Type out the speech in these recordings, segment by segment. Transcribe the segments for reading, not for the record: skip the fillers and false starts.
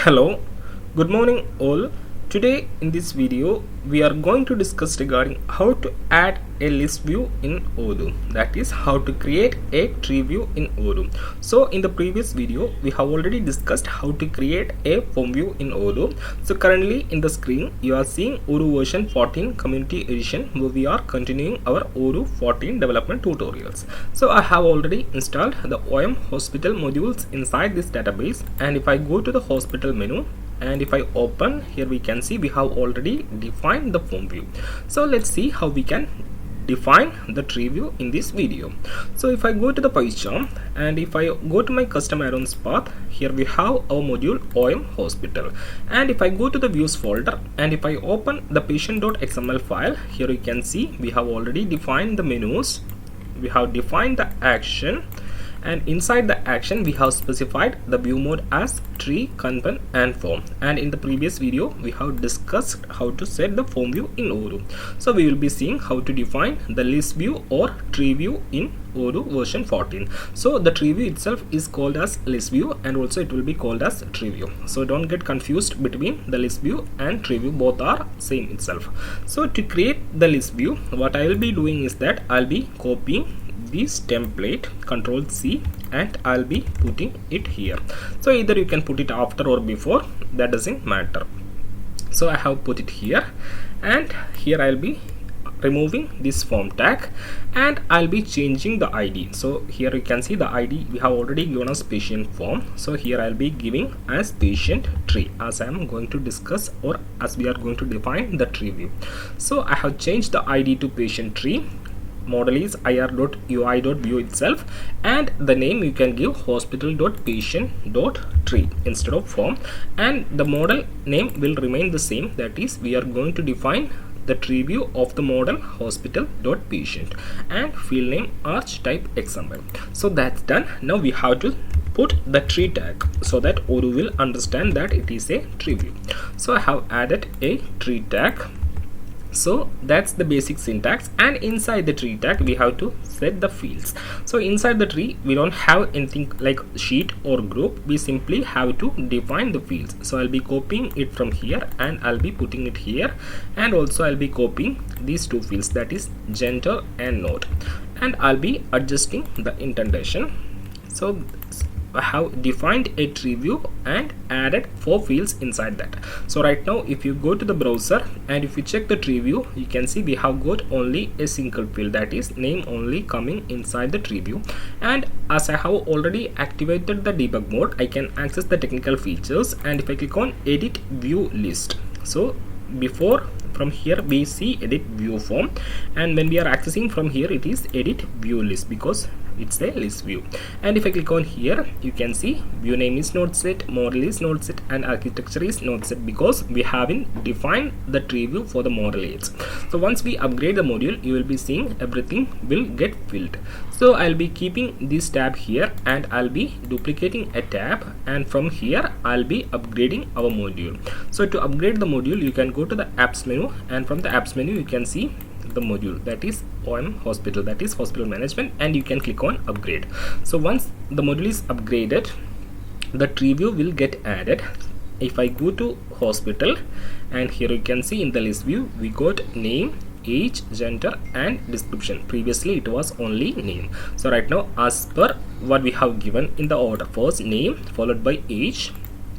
Hello, good morning all. Today in this video we are going to discuss regarding how to add a list view in Odoo, that is how to create a tree view in Odoo. So in the previous video we have already discussed how to create a form view in Odoo. So currently in the screen you are seeing Odoo version 14 community edition where we are continuing our Odoo 14 development tutorials. So I have already installed the OM hospital modules inside this database, and if I go to the hospital menu and if I open here, we can see we have already defined the form view. So let's see how we can define the tree view in this video. So if I go to the PyCharm and if I go to my custom add-ons path, here we have our module OM hospital, and if I go to the views folder and if I open the patient.xml file, here you can see we have already defined the menus, we have defined the action, and inside the action we have specified the view mode as tree, content and form. And in the previous video we have discussed how to set the form view in Odoo. So we will be seeing how to define the list view or tree view in Odoo version 14. So the tree view itself is called as list view, and also it will be called as tree view. So don't get confused between the list view and tree view, both are same itself. So to create the list view, what I will be doing is that I'll be copying this template, Ctrl C, and I'll be putting it here. So either you can put it after or before, that doesn't matter. So I have put it here, and here I'll be removing this form tag and I'll be changing the ID. So here you can see the ID we have already given as patient form. So here I'll be giving as patient tree, as I am going to discuss or as we are going to define the tree view. So I have changed the ID to patient tree. Model is ir.ui.view itself, and the name you can give hospital.patient.tree instead of form, and the model name will remain the same, that is we are going to define the tree view of the model hospital.patient, and field name archetype XML. So that's done. Now we have to put the tree tag so that Odoo will understand that it is a tree view. So I have added a tree tag. So that's the basic syntax, and inside the tree tag we have to set the fields. So inside the tree we don't have anything like sheet or group, we simply have to define the fields. So I'll be copying it from here and I'll be putting it here, and also I'll be copying these two fields, that is gender and node, and I'll be adjusting the indentation. So I have defined a tree view and added 4 fields inside that. So right now if you go to the browser and if you check the tree view, you can see we have got only a single field, that is name only coming inside the tree view. And as I have already activated the debug mode, I can access the technical features, and if I click on edit view list, so before from here we see edit view form, and when we are accessing from here it is edit view list because it's a list view. And if I click on here, you can see view name is not set, model is not set, and architecture is not set because we haven't defined the tree view for the model yet. So once we upgrade the module, you will be seeing everything will get filled. So I'll be keeping this tab here and I'll be duplicating a tab, and from here I'll be upgrading our module. So to upgrade the module, you can go to the apps menu, and from the apps menu you can see the module, that is OM hospital, that is hospital management, and you can click on upgrade. So once the module is upgraded, the tree view will get added. If I go to hospital, and here you can see in the list view we got name, age, gender and description. Previously it was only name. So right now as per what we have given in the order, first name followed by age,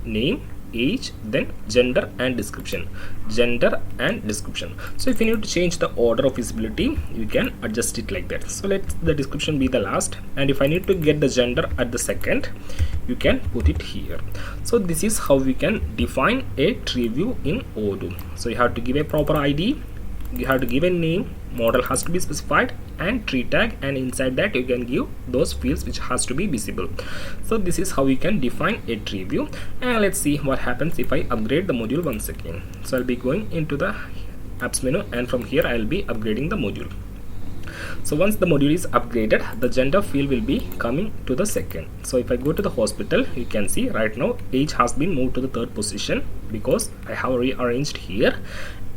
name, age, then gender and description, gender and description. So if you need to change the order of visibility, you can adjust it like that. So let the description be the last, and if I need to get the gender at the second, you can put it here. So this is how we can define a tree view in Odoo. So you have to give a proper ID, you have to give a name, model has to be specified, and tree tag, and inside that you can give those fields which has to be visible. So this is how we can define a tree view. And let's see what happens if I upgrade the module once again. So I'll be going into the apps menu, and from here I'll be upgrading the module. So once the module is upgraded, the gender field will be coming to the second. So if I go to the hospital, you can see right now age has been moved to the third position because I have rearranged here,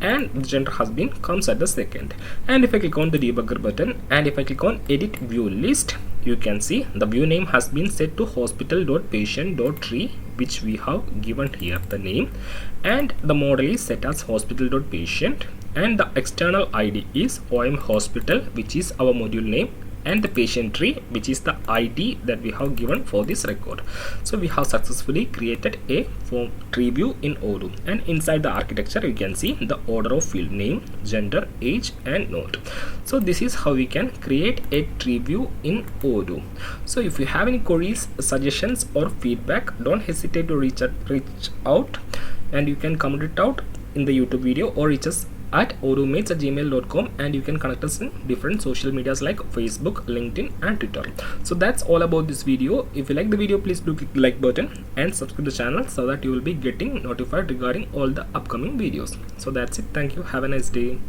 and the gender has been comes at the second. And if I click on the debugger button and if I click on edit view list, you can see the view name has been set to hospital.patient.tree, which we have given here the name, and the model is set as hospital.patient, and the external ID is OM hospital, which is our module name, and the patient tree, which is the ID that we have given for this record. So we have successfully created a form tree view in Odoo, and inside the architecture you can see the order of field name, gender, age and node. So this is how we can create a tree view in Odoo. So if you have any queries, suggestions or feedback, don't hesitate to reach out, and you can comment it out in the YouTube video or reach us at odoomates@gmail.com, and you can connect us in different social medias like Facebook, LinkedIn and Twitter. So that's all about this video. If you like the video, please do click the like button and subscribe to the channel so that you will be getting notified regarding all the upcoming videos. So that's it. Thank you. Have a nice day.